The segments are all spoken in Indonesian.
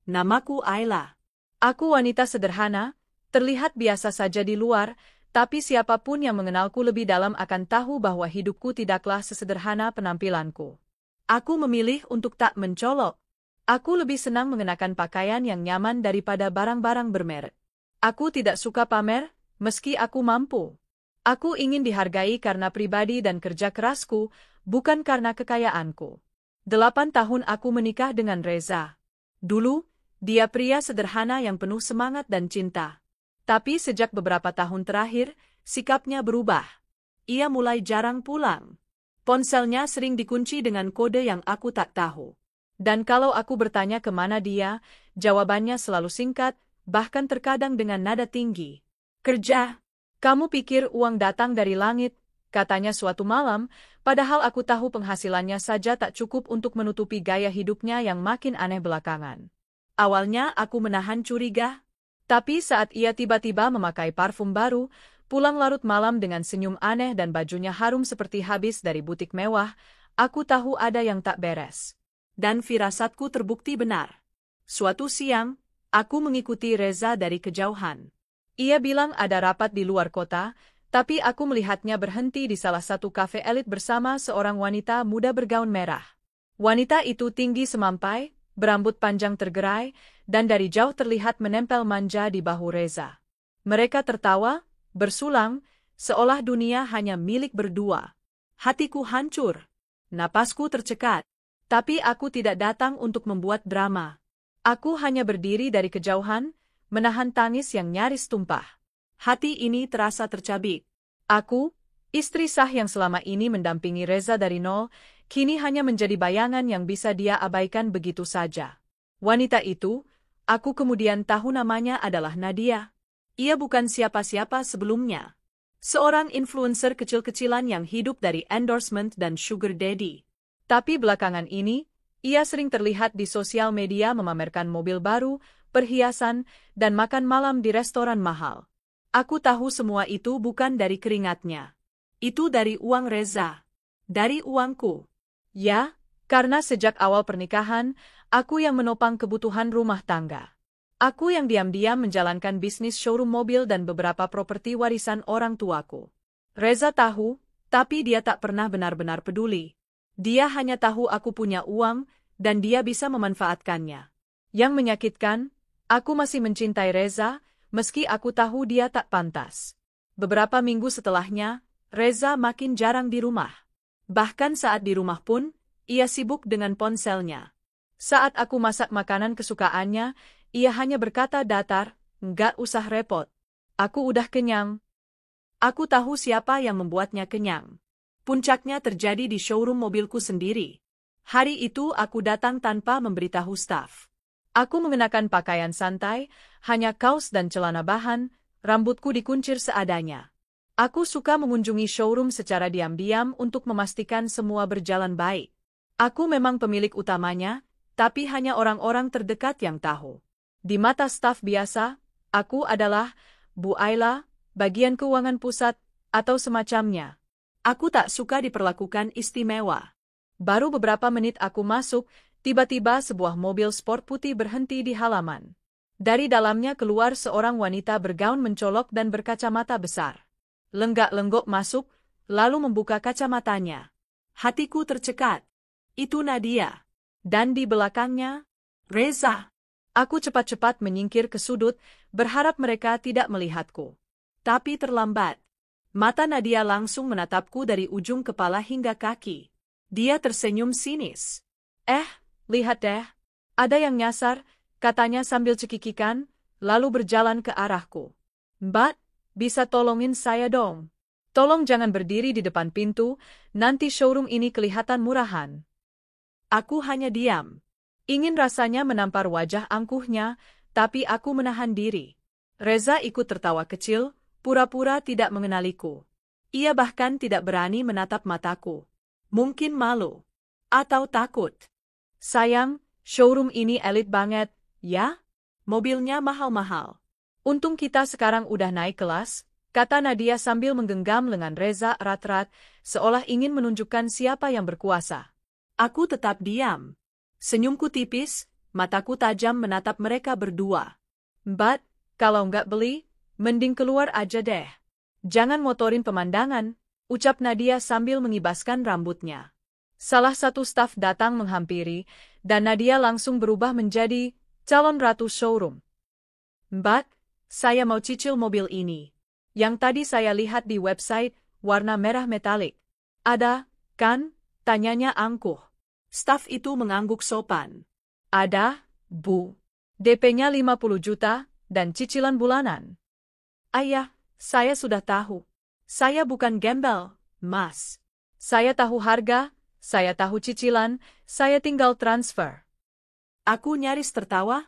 Namaku Ayla. Aku wanita sederhana, terlihat biasa saja di luar, tapi siapapun yang mengenalku lebih dalam akan tahu bahwa hidupku tidaklah sesederhana penampilanku. Aku memilih untuk tak mencolok. Aku lebih senang mengenakan pakaian yang nyaman daripada barang-barang bermerek. Aku tidak suka pamer, meski aku mampu. Aku ingin dihargai karena pribadi dan kerja kerasku, bukan karena kekayaanku. 8 tahun aku menikah dengan Reza. Dulu, dia pria sederhana yang penuh semangat dan cinta. Tapi sejak beberapa tahun terakhir, sikapnya berubah. Ia mulai jarang pulang. Ponselnya sering dikunci dengan kode yang aku tak tahu. Dan kalau aku bertanya kemana dia, jawabannya selalu singkat, bahkan terkadang dengan nada tinggi. Kerja. Kamu pikir uang datang dari langit, katanya suatu malam, padahal aku tahu penghasilannya saja tak cukup untuk menutupi gaya hidupnya yang makin aneh belakangan. Awalnya aku menahan curiga, tapi saat ia tiba-tiba memakai parfum baru, pulang larut malam dengan senyum aneh dan bajunya harum seperti habis dari butik mewah, aku tahu ada yang tak beres. Dan firasatku terbukti benar. Suatu siang, aku mengikuti Reza dari kejauhan. Ia bilang ada rapat di luar kota, tapi aku melihatnya berhenti di salah satu kafe elit bersama seorang wanita muda bergaun merah. Wanita itu tinggi semampai, berambut panjang tergerai, dan dari jauh terlihat menempel manja di bahu Reza. Mereka tertawa, bersulang, seolah dunia hanya milik berdua. Hatiku hancur. Napasku tercekat. Tapi aku tidak datang untuk membuat drama. Aku hanya berdiri dari kejauhan, menahan tangis yang nyaris tumpah. Hati ini terasa tercabik. Aku, istri sah yang selama ini mendampingi Reza dari nol, kini hanya menjadi bayangan yang bisa dia abaikan begitu saja. Wanita itu, aku kemudian tahu namanya adalah Nadia. Ia bukan siapa-siapa sebelumnya. Seorang influencer kecil-kecilan yang hidup dari endorsement dan sugar daddy. Tapi belakangan ini, ia sering terlihat di sosial media memamerkan mobil baru, perhiasan, dan makan malam di restoran mahal. Aku tahu semua itu bukan dari keringatnya. Itu dari uang Reza. Dari uangku. Ya, karena sejak awal pernikahan, aku yang menopang kebutuhan rumah tangga. Aku yang diam-diam menjalankan bisnis showroom mobil dan beberapa properti warisan orang tuaku. Reza tahu, tapi dia tak pernah benar-benar peduli. Dia hanya tahu aku punya uang, dan dia bisa memanfaatkannya. Yang menyakitkan, aku masih mencintai Reza, meski aku tahu dia tak pantas. Beberapa minggu setelahnya, Reza makin jarang di rumah. Bahkan saat di rumah pun, ia sibuk dengan ponselnya. Saat aku masak makanan kesukaannya, ia hanya berkata datar, "Nggak usah repot. Aku udah kenyang." Aku tahu siapa yang membuatnya kenyang. Puncaknya terjadi di showroom mobilku sendiri. Hari itu aku datang tanpa memberitahu staf. Aku mengenakan pakaian santai, hanya kaos dan celana bahan, rambutku dikuncir seadanya. Aku suka mengunjungi showroom secara diam-diam untuk memastikan semua berjalan baik. Aku memang pemilik utamanya, tapi hanya orang-orang terdekat yang tahu. Di mata staf biasa, aku adalah Bu Ayla, bagian keuangan pusat, atau semacamnya. Aku tak suka diperlakukan istimewa. Baru beberapa menit aku masuk, tiba-tiba sebuah mobil sport putih berhenti di halaman. Dari dalamnya keluar seorang wanita bergaun mencolok dan berkacamata besar. Lenggak-lenggok masuk, lalu membuka kacamatanya. Hatiku tercekat. Itu Nadia. Dan di belakangnya, Reza. Aku cepat-cepat menyingkir ke sudut, berharap mereka tidak melihatku. Tapi terlambat. Mata Nadia langsung menatapku dari ujung kepala hingga kaki. Dia tersenyum sinis. Lihat deh. Ada yang nyasar, katanya sambil cekikikan, lalu berjalan ke arahku. "Mbak, bisa tolongin saya dong? Tolong jangan berdiri di depan pintu, nanti showroom ini kelihatan murahan." Aku hanya diam. Ingin rasanya menampar wajah angkuhnya, tapi aku menahan diri. Reza ikut tertawa kecil, pura-pura tidak mengenaliku. Ia bahkan tidak berani menatap mataku. Mungkin malu. Atau takut. "Sayang, showroom ini elit banget, ya? Mobilnya mahal-mahal. Untung kita sekarang udah naik kelas," kata Nadia sambil menggenggam lengan Reza erat-erat, seolah ingin menunjukkan siapa yang berkuasa. Aku tetap diam. Senyumku tipis, Mataku tajam menatap mereka berdua. Mbak, kalau nggak beli, mending keluar aja deh. Jangan motorin pemandangan, ucap Nadia sambil mengibaskan rambutnya. Salah satu staf datang menghampiri, dan Nadia langsung berubah menjadi calon ratu showroom. Mbak, saya mau cicil mobil ini. Yang tadi saya lihat di website, warna merah metalik. Ada, kan? Tanyanya angkuh. Staf itu mengangguk sopan. Ada, Bu. DP-nya 50 juta, dan cicilan bulanan. Ayah, saya sudah tahu. Saya bukan gembel, Mas. Saya tahu harga, saya tahu cicilan, saya tinggal transfer. Aku nyaris tertawa.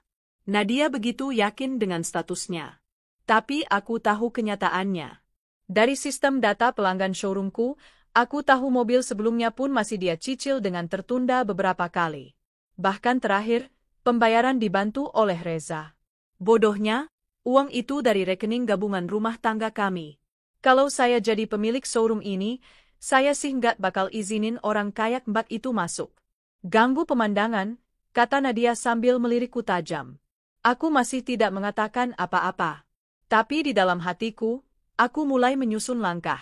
Nadia begitu yakin dengan statusnya. Tapi aku tahu kenyataannya. Dari sistem data pelanggan showroomku, aku tahu mobil sebelumnya pun masih dia cicil dengan tertunda beberapa kali. Bahkan terakhir, pembayaran dibantu oleh Reza. Bodohnya, uang itu dari rekening gabungan rumah tangga kami. Kalau saya jadi pemilik showroom ini, saya sih nggak bakal izinin orang kayak Mbak itu masuk. Ganggu pemandangan, kata Nadia sambil melirikku tajam. Aku masih tidak mengatakan apa-apa. Tapi di dalam hatiku, aku mulai menyusun langkah.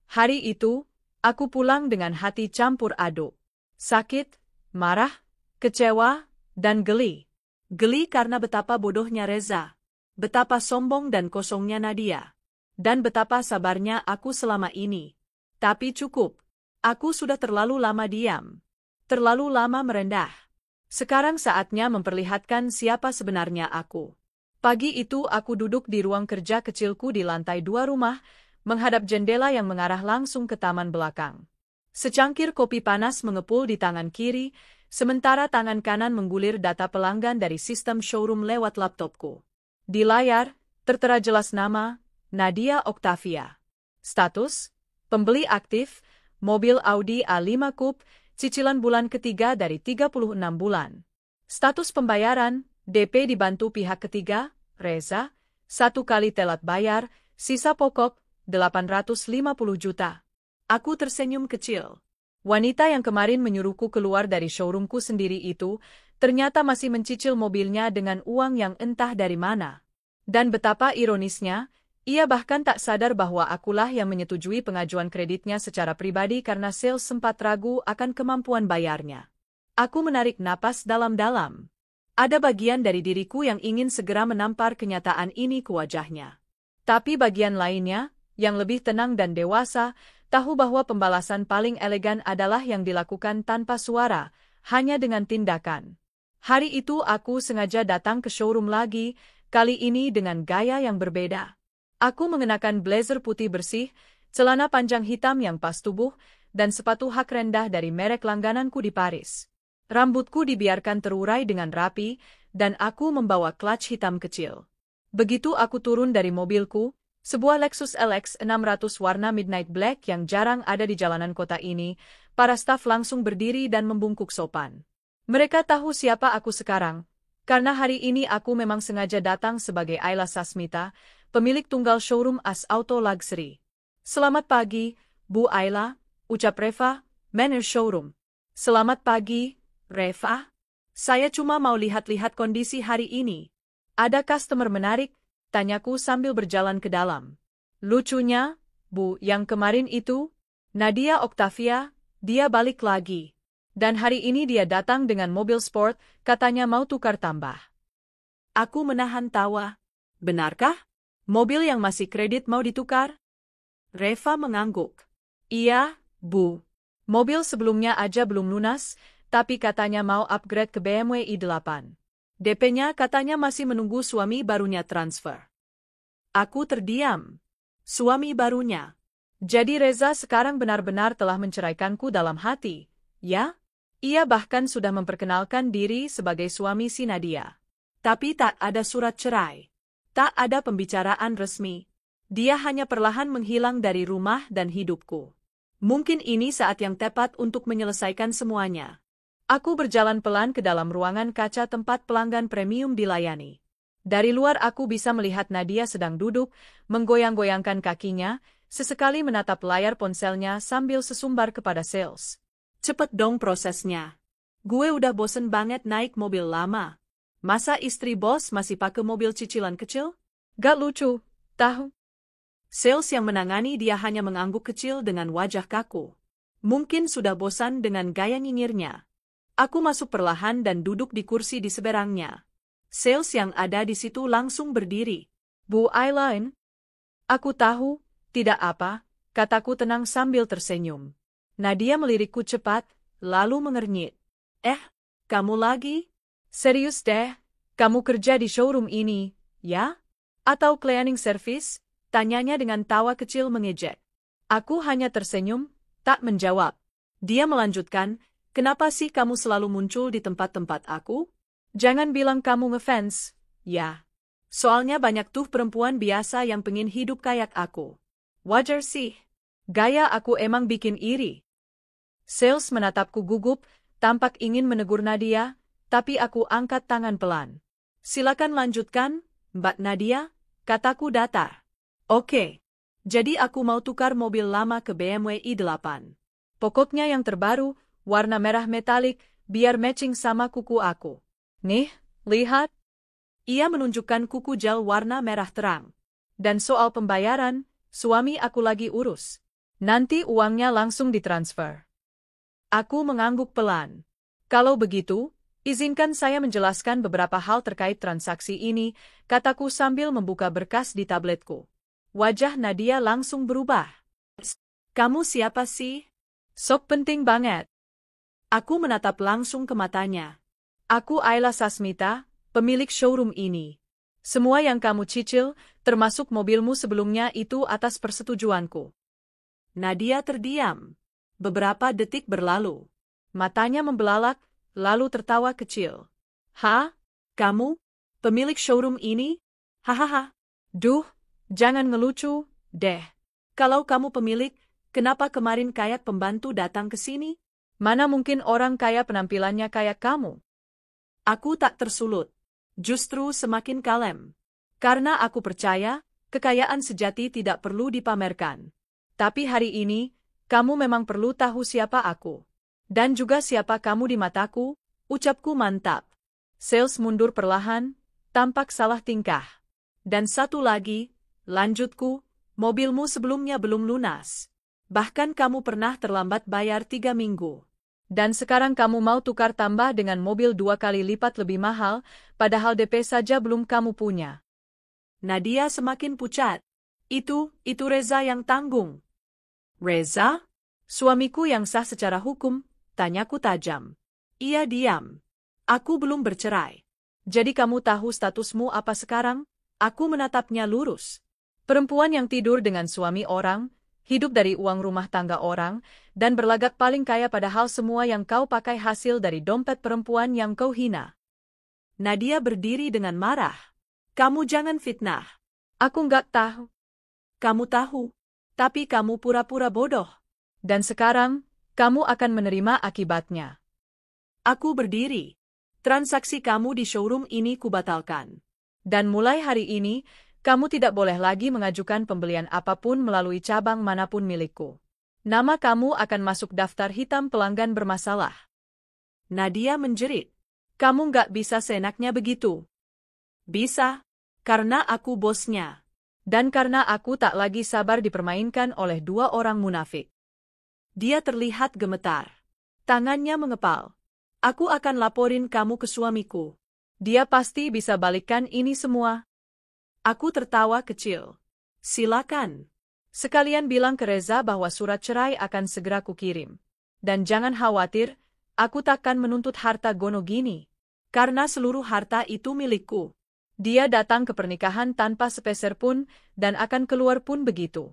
Hari itu, aku pulang dengan hati campur aduk. Sakit, marah, kecewa, dan geli. Geli karena betapa bodohnya Reza. Betapa sombong dan kosongnya Nadia. Dan betapa sabarnya aku selama ini. Tapi cukup. Aku sudah terlalu lama diam. Terlalu lama merendah. Sekarang saatnya memperlihatkan siapa sebenarnya aku. Pagi itu aku duduk di ruang kerja kecilku di lantai 2 rumah, menghadap jendela yang mengarah langsung ke taman belakang. Secangkir kopi panas mengepul di tangan kiri, sementara tangan kanan menggulir data pelanggan dari sistem showroom lewat laptopku. Di layar, tertera jelas nama, Nadia Octavia. Status, pembeli aktif, mobil Audi A5 Coupe, cicilan bulan ketiga dari 36 bulan. Status pembayaran, DP dibantu pihak ketiga, Reza, 1 kali telat bayar, sisa pokok, 850 juta. Aku tersenyum kecil. Wanita yang kemarin menyuruhku keluar dari showroomku sendiri itu, ternyata masih mencicil mobilnya dengan uang yang entah dari mana. Dan betapa ironisnya, ia bahkan tak sadar bahwa akulah yang menyetujui pengajuan kreditnya secara pribadi karena sales sempat ragu akan kemampuan bayarnya. Aku menarik napas dalam-dalam. Ada bagian dari diriku yang ingin segera menampar kenyataan ini ke wajahnya. Tapi bagian lainnya, yang lebih tenang dan dewasa, tahu bahwa pembalasan paling elegan adalah yang dilakukan tanpa suara, hanya dengan tindakan. Hari itu aku sengaja datang ke showroom lagi, kali ini dengan gaya yang berbeda. Aku mengenakan blazer putih bersih, celana panjang hitam yang pas tubuh, dan sepatu hak rendah dari merek langgananku di Paris. Rambutku dibiarkan terurai dengan rapi, dan aku membawa clutch hitam kecil. Begitu aku turun dari mobilku, sebuah Lexus LX 600 warna midnight black yang jarang ada di jalanan kota ini, para staf langsung berdiri dan membungkuk sopan. Mereka tahu siapa aku sekarang, karena hari ini aku memang sengaja datang sebagai Ayla Sasmita, pemilik tunggal showroom As Auto Luxury. Selamat pagi, Bu Ayla, ucap Reva, manajer showroom. Selamat pagi, Reva. Saya cuma mau lihat-lihat kondisi hari ini. Ada customer menarik? Tanyaku sambil berjalan ke dalam. Lucunya, Bu, yang kemarin itu, Nadia Octavia, dia balik lagi. Dan hari ini dia datang dengan mobil sport, katanya mau tukar tambah. Aku menahan tawa. Benarkah? Mobil yang masih kredit mau ditukar? Reva mengangguk. Iya, Bu. Mobil sebelumnya aja belum lunas, tapi katanya mau upgrade ke BMW i8. DP-nya katanya masih menunggu suami barunya transfer. Aku terdiam. Suami barunya. Jadi Reza sekarang benar-benar telah menceraikanku dalam hati, ya? Ia bahkan sudah memperkenalkan diri sebagai suami si Nadia. Tapi tak ada surat cerai. Tak ada pembicaraan resmi. Dia hanya perlahan menghilang dari rumah dan hidupku. Mungkin ini saat yang tepat untuk menyelesaikan semuanya. Aku berjalan pelan ke dalam ruangan kaca tempat pelanggan premium dilayani. Dari luar aku bisa melihat Nadia sedang duduk, menggoyang-goyangkan kakinya, sesekali menatap layar ponselnya sambil sesumbar kepada sales. Cepet dong prosesnya. Gue udah bosen banget naik mobil lama. Masa istri bos masih pakai mobil cicilan kecil? Gak lucu, tahu? Sales yang menangani dia hanya mengangguk kecil dengan wajah kaku. Mungkin sudah bosan dengan gaya nyinyirnya. Aku masuk perlahan dan duduk di kursi di seberangnya. Sales yang ada di situ langsung berdiri. Bu Aileen? Aku tahu, tidak apa, kataku tenang sambil tersenyum. Nadia melirikku cepat, lalu mengernyit. Kamu lagi? Serius deh, kamu kerja di showroom ini, ya? Atau cleaning service? Tanyanya dengan tawa kecil mengejek. Aku hanya tersenyum, tak menjawab. Dia melanjutkan, kenapa sih kamu selalu muncul di tempat-tempat aku? Jangan bilang kamu ngefans, ya. Soalnya banyak tuh perempuan biasa yang pengen hidup kayak aku. Wajar sih. Gaya aku emang bikin iri. Sales menatapku gugup, tampak ingin menegur Nadia, tapi aku angkat tangan pelan. Silakan lanjutkan, Mbak Nadia, kataku datar. Oke. Jadi aku mau tukar mobil lama ke BMW i8. Pokoknya yang terbaru, warna merah metalik, biar matching sama kuku aku. Nih, lihat. Ia menunjukkan kuku gel warna merah terang. Dan soal pembayaran, suami aku lagi urus. Nanti uangnya langsung ditransfer. Aku mengangguk pelan. Kalau begitu, izinkan saya menjelaskan beberapa hal terkait transaksi ini, kataku sambil membuka berkas di tabletku. Wajah Nadia langsung berubah. Kamu siapa sih? Sok penting banget. Aku menatap langsung ke matanya. Aku Ayla Sasmita, pemilik showroom ini. Semua yang kamu cicil, termasuk mobilmu sebelumnya itu atas persetujuanku. Nadia terdiam. Beberapa detik berlalu. Matanya membelalak, lalu tertawa kecil. Hah? Kamu? Pemilik showroom ini? Hahaha. Duh, jangan ngelucu, deh. Kalau kamu pemilik, kenapa kemarin kayak pembantu datang ke sini? Mana mungkin orang kaya penampilannya kayak kamu? Aku tak tersulut. Justru semakin kalem. Karena aku percaya, kekayaan sejati tidak perlu dipamerkan. Tapi hari ini, kamu memang perlu tahu siapa aku. Dan juga siapa kamu di mataku, ucapku mantap. Sales mundur perlahan, tampak salah tingkah. Dan satu lagi, lanjutku, mobilmu sebelumnya belum lunas. Bahkan kamu pernah terlambat bayar 3 minggu. Dan sekarang kamu mau tukar tambah dengan mobil 2 kali lipat lebih mahal, padahal DP saja belum kamu punya. Nadia semakin pucat. Itu Reza yang tanggung. Reza? Suamiku yang sah secara hukum, tanyaku tajam. Ia diam. Aku belum bercerai. Jadi kamu tahu statusmu apa sekarang? Aku menatapnya lurus. Perempuan yang tidur dengan suami orang, hidup dari uang rumah tangga orang, dan berlagak paling kaya padahal semua yang kau pakai hasil dari dompet perempuan yang kau hina. Nadia berdiri dengan marah. Kamu jangan fitnah. Aku nggak tahu. Kamu tahu. Tapi kamu pura-pura bodoh. Dan sekarang, kamu akan menerima akibatnya. Aku berdiri. Transaksi kamu di showroom ini kubatalkan. Dan mulai hari ini, kamu tidak boleh lagi mengajukan pembelian apapun melalui cabang manapun milikku. Nama kamu akan masuk daftar hitam pelanggan bermasalah. Nadia menjerit. Kamu nggak bisa seenaknya begitu. Bisa, karena aku bosnya. Dan karena aku tak lagi sabar dipermainkan oleh 2 orang munafik. Dia terlihat gemetar. Tangannya mengepal. Aku akan laporin kamu ke suamiku. Dia pasti bisa balikkan ini semua. Aku tertawa kecil. Silakan. Sekalian bilang ke Reza bahwa surat cerai akan segera kukirim. Dan jangan khawatir, aku takkan menuntut harta Gono gini. Karena seluruh harta itu milikku. Dia datang ke pernikahan tanpa sepeser pun, dan akan keluar pun begitu.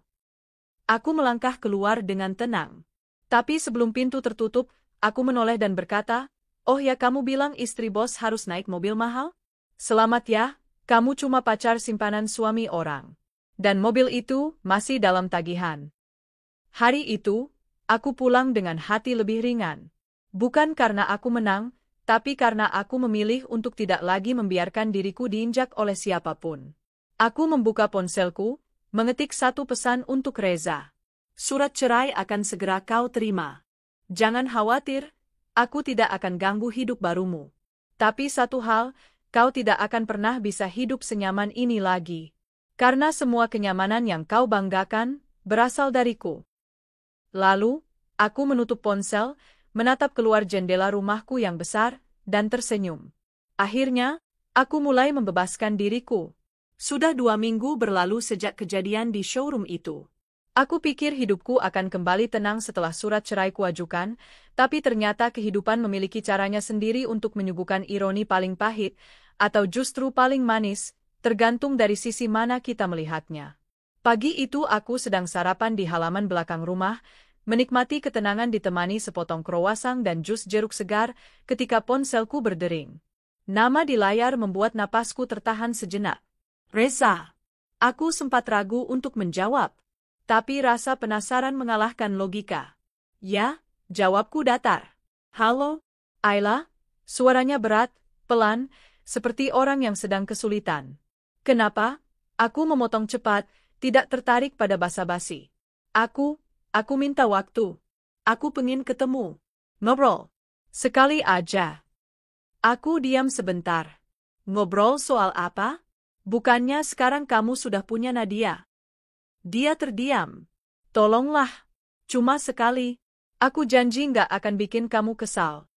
Aku melangkah keluar dengan tenang. Tapi sebelum pintu tertutup, aku menoleh dan berkata, "Oh ya, kamu bilang istri bos harus naik mobil mahal? Selamat ya, kamu cuma pacar simpanan suami orang. Dan mobil itu masih dalam tagihan." Hari itu, aku pulang dengan hati lebih ringan. Bukan karena aku menang, tapi karena aku memilih untuk tidak lagi membiarkan diriku diinjak oleh siapapun. Aku membuka ponselku, mengetik satu pesan untuk Reza. Surat cerai akan segera kau terima. Jangan khawatir, aku tidak akan ganggu hidup barumu. Tapi satu hal, kau tidak akan pernah bisa hidup senyaman ini lagi. Karena semua kenyamanan yang kau banggakan berasal dariku. Lalu, aku menutup ponsel, menatap keluar jendela rumahku yang besar, dan tersenyum. Akhirnya, aku mulai membebaskan diriku. Sudah 2 minggu berlalu sejak kejadian di showroom itu. Aku pikir hidupku akan kembali tenang setelah surat cerai kuajukan, tapi ternyata kehidupan memiliki caranya sendiri untuk menyuguhkan ironi paling pahit, atau justru paling manis, tergantung dari sisi mana kita melihatnya. Pagi itu aku sedang sarapan di halaman belakang rumah, menikmati ketenangan ditemani sepotong kroasang dan jus jeruk segar ketika ponselku berdering. Nama di layar membuat napasku tertahan sejenak. Reza. Aku sempat ragu untuk menjawab. Tapi rasa penasaran mengalahkan logika. Ya, jawabku datar. Halo? Ayla? Suaranya berat, pelan, seperti orang yang sedang kesulitan. Kenapa? Aku memotong cepat, tidak tertarik pada basa-basi. Aku minta waktu. Aku pengen ketemu. Ngobrol. Sekali aja. Aku diam sebentar. Ngobrol soal apa? Bukannya sekarang kamu sudah punya Nadia? Dia terdiam. Tolonglah. Cuma sekali. Aku janji nggak akan bikin kamu kesal.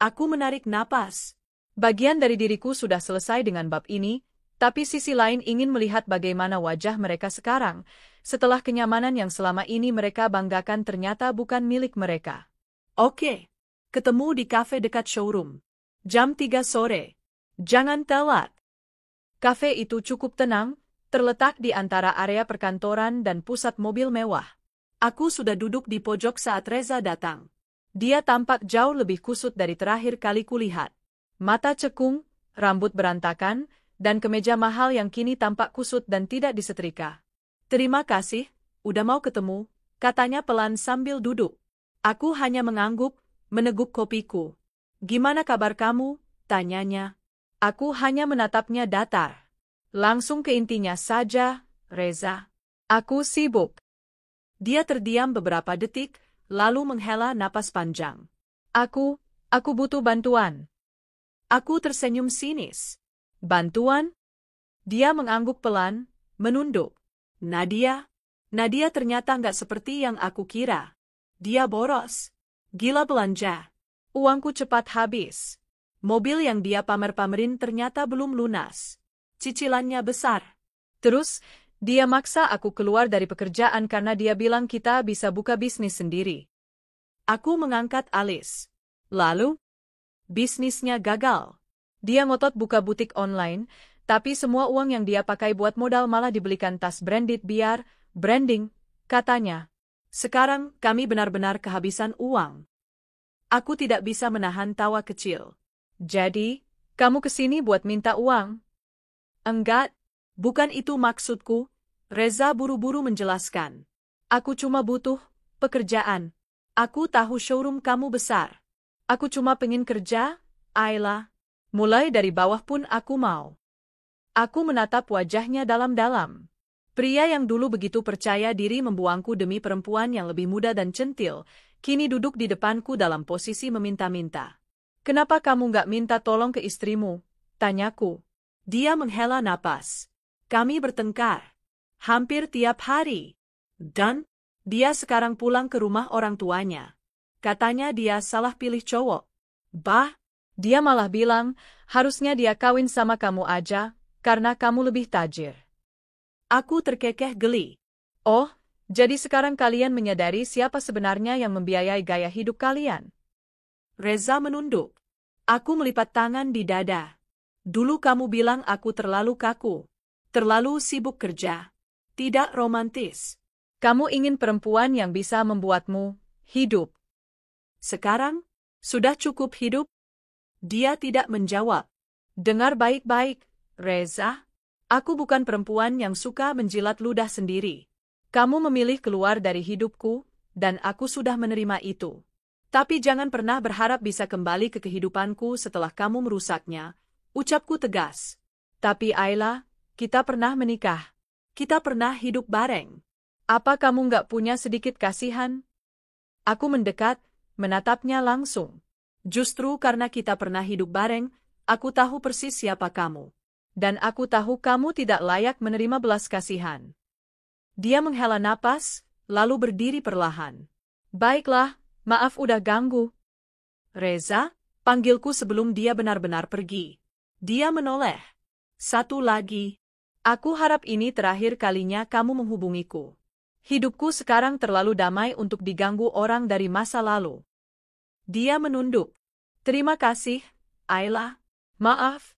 Aku menarik napas. Bagian dari diriku sudah selesai dengan bab ini, tapi sisi lain ingin melihat bagaimana wajah mereka sekarang, setelah kenyamanan yang selama ini mereka banggakan ternyata bukan milik mereka. Oke. Ketemu di kafe dekat showroom. Jam 3 sore. Jangan telat. Kafe itu cukup tenang, terletak di antara area perkantoran dan pusat mobil mewah. Aku sudah duduk di pojok saat Reza datang. Dia tampak jauh lebih kusut dari terakhir kali kulihat. Mata cekung, rambut berantakan, dan kemeja mahal yang kini tampak kusut dan tidak disetrika. Terima kasih, udah mau ketemu, katanya pelan sambil duduk. Aku hanya mengangguk, meneguk kopiku. Gimana kabar kamu? Tanyanya. Aku hanya menatapnya datar. Langsung ke intinya saja, Reza. Aku sibuk. Dia terdiam beberapa detik, lalu menghela napas panjang. Aku butuh bantuan. Aku tersenyum sinis. Bantuan? Dia mengangguk pelan, menunduk. Nadia ternyata nggak seperti yang aku kira. Dia boros. Gila belanja. Uangku cepat habis. Mobil yang dia pamer-pamerin ternyata belum lunas. Cicilannya besar. Terus, dia maksa aku keluar dari pekerjaan karena dia bilang kita bisa buka bisnis sendiri. Aku mengangkat alis. Lalu, bisnisnya gagal. Dia ngotot buka butik online, tapi semua uang yang dia pakai buat modal malah dibelikan tas branded biar branding, katanya. Sekarang kami benar-benar kehabisan uang. Aku tidak bisa menahan tawa kecil. Jadi, kamu kesini buat minta uang? Enggak, bukan itu maksudku, Reza buru-buru menjelaskan. Aku cuma butuh pekerjaan. Aku tahu showroom kamu besar. Aku cuma pengen kerja, Ayla. Mulai dari bawah pun aku mau. Aku menatap wajahnya dalam-dalam. Pria yang dulu begitu percaya diri membuangku demi perempuan yang lebih muda dan centil, kini duduk di depanku dalam posisi meminta-minta. Kenapa kamu nggak minta tolong ke istrimu? Tanyaku. Dia menghela napas. Kami bertengkar. Hampir tiap hari. Dan, dia sekarang pulang ke rumah orang tuanya. Katanya dia salah pilih cowok. Bah, dia malah bilang, harusnya dia kawin sama kamu aja, karena kamu lebih tajir. Aku terkekeh geli. Oh, jadi sekarang kalian menyadari siapa sebenarnya yang membiayai gaya hidup kalian? Reza menunduk. Aku melipat tangan di dada. Dulu kamu bilang aku terlalu kaku. Terlalu sibuk kerja. Tidak romantis. Kamu ingin perempuan yang bisa membuatmu hidup. Sekarang, sudah cukup hidup? Dia tidak menjawab. Dengar baik-baik, Reza. Aku bukan perempuan yang suka menjilat ludah sendiri. Kamu memilih keluar dari hidupku, dan aku sudah menerima itu. Tapi jangan pernah berharap bisa kembali ke kehidupanku setelah kamu merusaknya, ucapku tegas. Tapi Ayla, kita pernah menikah. Kita pernah hidup bareng. Apa kamu nggak punya sedikit kasihan? Aku mendekat, menatapnya langsung. Justru karena kita pernah hidup bareng, Aku tahu persis siapa kamu. Dan aku tahu kamu tidak layak menerima belas kasihan. Dia menghela napas, lalu berdiri perlahan. Baiklah, maaf udah ganggu. Reza, panggilku sebelum dia benar-benar pergi. Dia menoleh. Satu lagi. Aku harap ini terakhir kalinya kamu menghubungiku. Hidupku sekarang terlalu damai untuk diganggu orang dari masa lalu. Dia menunduk. Terima kasih, Ayla. Maaf.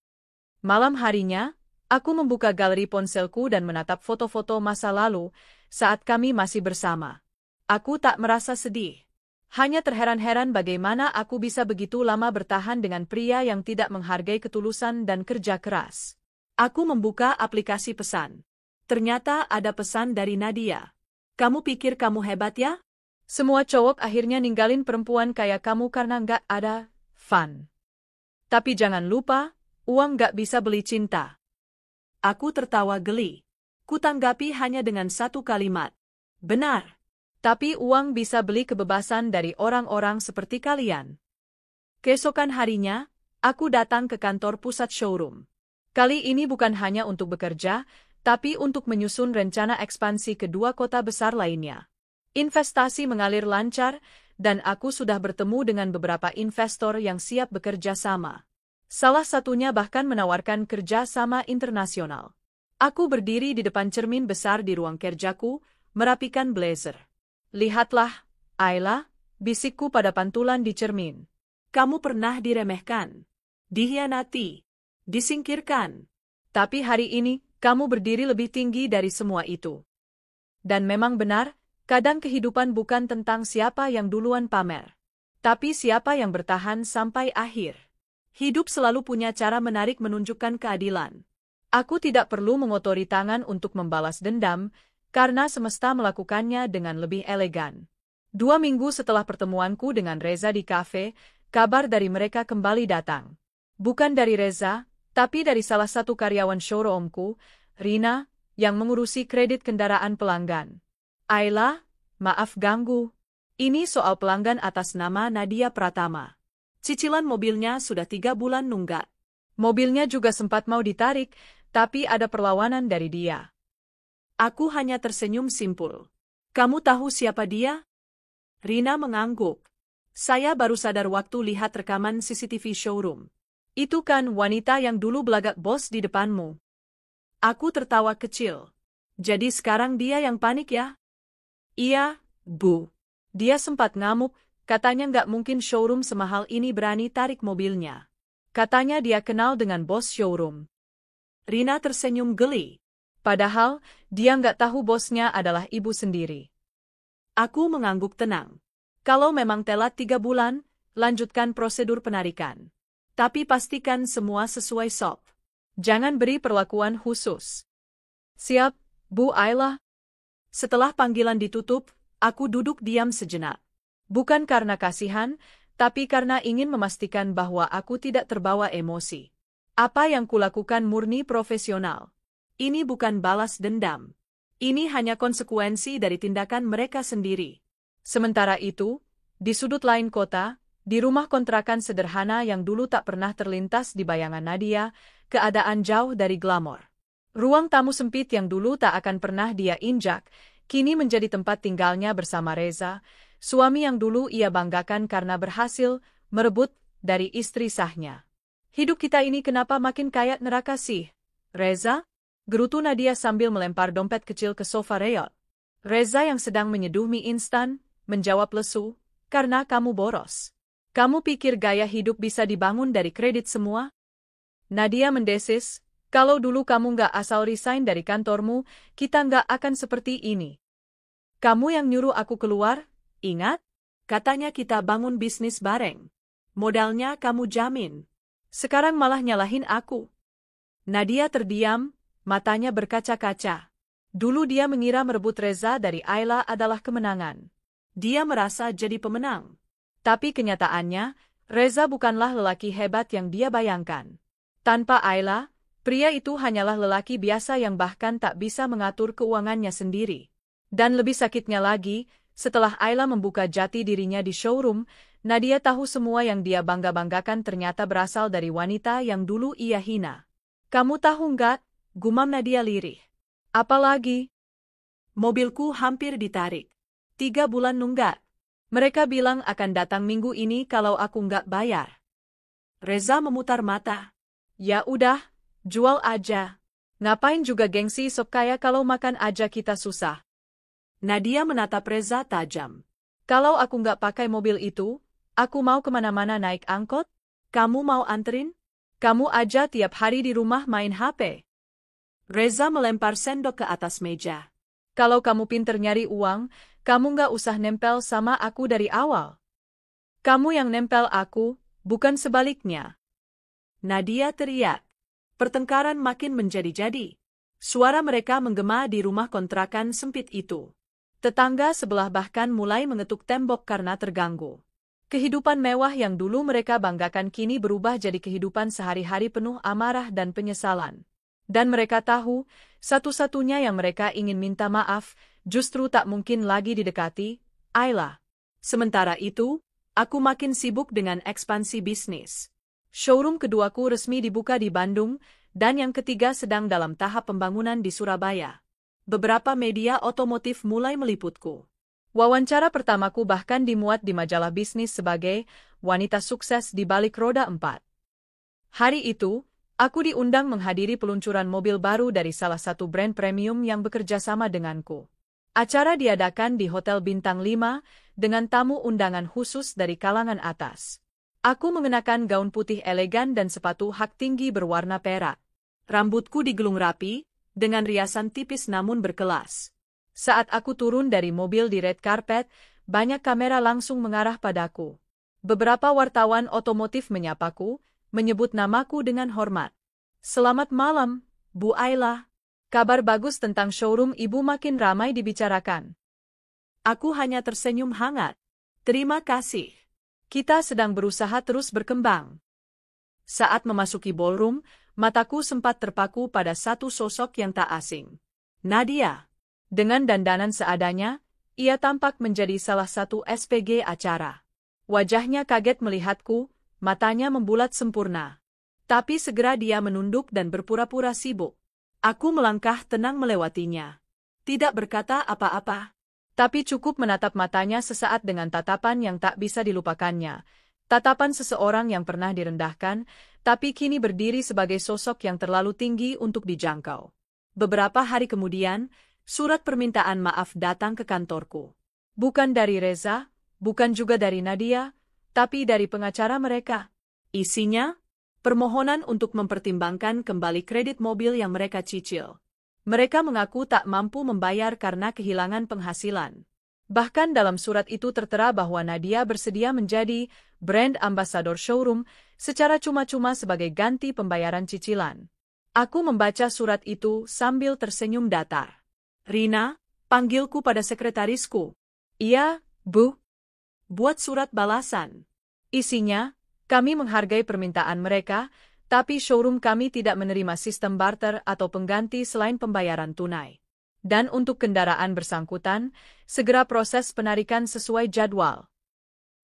Malam harinya, aku membuka galeri ponselku dan menatap foto-foto masa lalu saat kami masih bersama. Aku tak merasa sedih. Hanya terheran-heran bagaimana aku bisa begitu lama bertahan dengan pria yang tidak menghargai ketulusan dan kerja keras. Aku membuka aplikasi pesan. Ternyata ada pesan dari Nadia. Kamu pikir kamu hebat ya? Semua cowok akhirnya ninggalin perempuan kayak kamu karena nggak ada fun. Tapi jangan lupa, uang nggak bisa beli cinta. Aku tertawa geli. Kutanggapi hanya dengan satu kalimat. Benar. Tapi uang bisa beli kebebasan dari orang-orang seperti kalian. Keesokan harinya, aku datang ke kantor pusat showroom. Kali ini bukan hanya untuk bekerja, tapi untuk menyusun rencana ekspansi kedua kota besar lainnya. Investasi mengalir lancar, dan aku sudah bertemu dengan beberapa investor yang siap bekerja sama. Salah satunya bahkan menawarkan kerja sama internasional. Aku berdiri di depan cermin besar di ruang kerjaku, merapikan blazer. Lihatlah, Ayla, bisikku pada pantulan di cermin. Kamu pernah diremehkan, dihianati, disingkirkan. Tapi hari ini, kamu berdiri lebih tinggi dari semua itu. Dan memang benar, kadang kehidupan bukan tentang siapa yang duluan pamer, tapi siapa yang bertahan sampai akhir. Hidup selalu punya cara menarik menunjukkan keadilan. Aku tidak perlu mengotori tangan untuk membalas dendam, karena semesta melakukannya dengan lebih elegan. 2 minggu setelah pertemuanku dengan Reza di kafe, kabar dari mereka kembali datang. Bukan dari Reza, tapi dari salah satu karyawan showroomku, Rina, yang mengurusi kredit kendaraan pelanggan. Ayla, maaf ganggu. Ini soal pelanggan atas nama Nadia Pratama. Cicilan mobilnya sudah 3 bulan nunggak. Mobilnya juga sempat mau ditarik, tapi ada perlawanan dari dia. Aku hanya tersenyum simpul. Kamu tahu siapa dia? Rina mengangguk. Saya baru sadar waktu lihat rekaman CCTV showroom. Itu kan wanita yang dulu belagak bos di depanmu. Aku tertawa kecil. Jadi sekarang dia yang panik ya? Iya, Bu. Dia sempat ngamuk, katanya nggak mungkin showroom semahal ini berani tarik mobilnya. Katanya dia kenal dengan bos showroom. Rina tersenyum geli. Padahal, dia nggak tahu bosnya adalah ibu sendiri. Aku mengangguk tenang. Kalau memang telat 3 bulan, lanjutkan prosedur penarikan. Tapi pastikan semua sesuai SOP. Jangan beri perlakuan khusus. Siap, Bu Ayla. Setelah panggilan ditutup, aku duduk diam sejenak. Bukan karena kasihan, tapi karena ingin memastikan bahwa aku tidak terbawa emosi. Apa yang kulakukan murni profesional. Ini bukan balas dendam. Ini hanya konsekuensi dari tindakan mereka sendiri. Sementara itu, di sudut lain kota, di rumah kontrakan sederhana yang dulu tak pernah terlintas di bayangan Nadia, keadaan jauh dari glamor. Ruang tamu sempit yang dulu tak akan pernah dia injak, kini menjadi tempat tinggalnya bersama Reza, suami yang dulu ia banggakan karena berhasil merebut dari istri sahnya. Hidup kita ini kenapa makin kayak neraka sih, Reza? Gerutu Nadia sambil melempar dompet kecil ke sofa reot. Reza yang sedang menyeduh mie instan, menjawab lesu, karena kamu boros. Kamu pikir gaya hidup bisa dibangun dari kredit semua? Nadia mendesis, kalau dulu kamu nggak asal resign dari kantormu, kita nggak akan seperti ini. Kamu yang nyuruh aku keluar, ingat? Katanya kita bangun bisnis bareng. Modalnya kamu jamin. Sekarang malah nyalahin aku. Nadia terdiam, matanya berkaca-kaca. Dulu dia mengira merebut Reza dari Ayla adalah kemenangan. Dia merasa jadi pemenang. Tapi kenyataannya, Reza bukanlah lelaki hebat yang dia bayangkan. Tanpa Ayla, pria itu hanyalah lelaki biasa yang bahkan tak bisa mengatur keuangannya sendiri. Dan lebih sakitnya lagi, setelah Ayla membuka jati dirinya di showroom, Nadia tahu semua yang dia bangga-banggakan ternyata berasal dari wanita yang dulu ia hina. Kamu tahu nggak? Gumam Nadia lirih. Apalagi? Mobilku hampir ditarik. 3 bulan nunggak. Mereka bilang akan datang minggu ini kalau aku nggak bayar. Reza memutar mata. Ya udah, jual aja. Ngapain juga gengsi sok kaya kalau makan aja kita susah. Nadia menatap Reza tajam. Kalau aku nggak pakai mobil itu, aku mau kemana-mana naik angkot? Kamu mau anterin? Kamu aja tiap hari di rumah main HP. Reza melempar sendok ke atas meja. Kalau kamu pinter nyari uang, kamu nggak usah nempel sama aku dari awal. Kamu yang nempel aku, bukan sebaliknya. Nadia teriak. Pertengkaran makin menjadi-jadi. Suara mereka menggema di rumah kontrakan sempit itu. Tetangga sebelah bahkan mulai mengetuk tembok karena terganggu. Kehidupan mewah yang dulu mereka banggakan kini berubah jadi kehidupan sehari-hari penuh amarah dan penyesalan. Dan mereka tahu, satu-satunya yang mereka ingin minta maaf, justru tak mungkin lagi didekati, Ayla. Sementara itu, aku makin sibuk dengan ekspansi bisnis. Showroom keduaku resmi dibuka di Bandung, dan yang ketiga sedang dalam tahap pembangunan di Surabaya. Beberapa media otomotif mulai meliputku. Wawancara pertamaku bahkan dimuat di majalah bisnis sebagai wanita sukses di balik roda 4. Hari itu, aku diundang menghadiri peluncuran mobil baru dari salah satu brand premium yang bekerja sama denganku. Acara diadakan di Hotel Bintang 5 dengan tamu undangan khusus dari kalangan atas. Aku mengenakan gaun putih elegan dan sepatu hak tinggi berwarna perak. Rambutku digulung rapi, dengan riasan tipis namun berkelas. Saat aku turun dari mobil di red carpet, banyak kamera langsung mengarah padaku. Beberapa wartawan otomotif menyapaku, menyebut namaku dengan hormat. Selamat malam, Bu Ayla. Kabar bagus tentang showroom Ibu makin ramai dibicarakan. Aku hanya tersenyum hangat. Terima kasih. Kita sedang berusaha terus berkembang. Saat memasuki ballroom, mataku sempat terpaku pada satu sosok yang tak asing. Nadia. Dengan dandanan seadanya, ia tampak menjadi salah satu SPG acara. Wajahnya kaget melihatku, matanya membulat sempurna. Tapi segera dia menunduk dan berpura-pura sibuk. Aku melangkah tenang melewatinya. Tidak berkata apa-apa. Tapi cukup menatap matanya sesaat dengan tatapan yang tak bisa dilupakannya. Tatapan seseorang yang pernah direndahkan, tapi kini berdiri sebagai sosok yang terlalu tinggi untuk dijangkau. Beberapa hari kemudian, surat permintaan maaf datang ke kantorku. Bukan dari Reza, bukan juga dari Nadia, tapi dari pengacara mereka. Isinya, permohonan untuk mempertimbangkan kembali kredit mobil yang mereka cicil. Mereka mengaku tak mampu membayar karena kehilangan penghasilan. Bahkan dalam surat itu tertera bahwa Nadia bersedia menjadi brand ambassador showroom secara cuma-cuma sebagai ganti pembayaran cicilan. Aku membaca surat itu sambil tersenyum datar. Rina, panggilku pada sekretarisku. Iya, Bu. Buat surat balasan. Isinya, kami menghargai permintaan mereka, tapi showroom kami tidak menerima sistem barter atau pengganti selain pembayaran tunai. Dan untuk kendaraan bersangkutan, segera proses penarikan sesuai jadwal.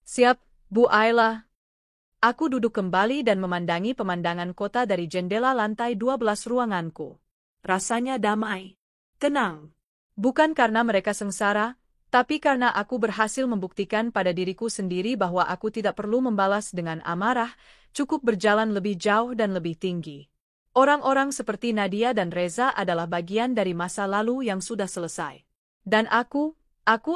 Siap, Bu Ayla. Aku duduk kembali dan memandangi pemandangan kota dari jendela lantai 12 ruanganku. Rasanya damai. Tenang. Bukan karena mereka sengsara, tapi karena aku berhasil membuktikan pada diriku sendiri bahwa aku tidak perlu membalas dengan amarah, cukup berjalan lebih jauh dan lebih tinggi. Orang-orang seperti Nadia dan Reza adalah bagian dari masa lalu yang sudah selesai. Dan aku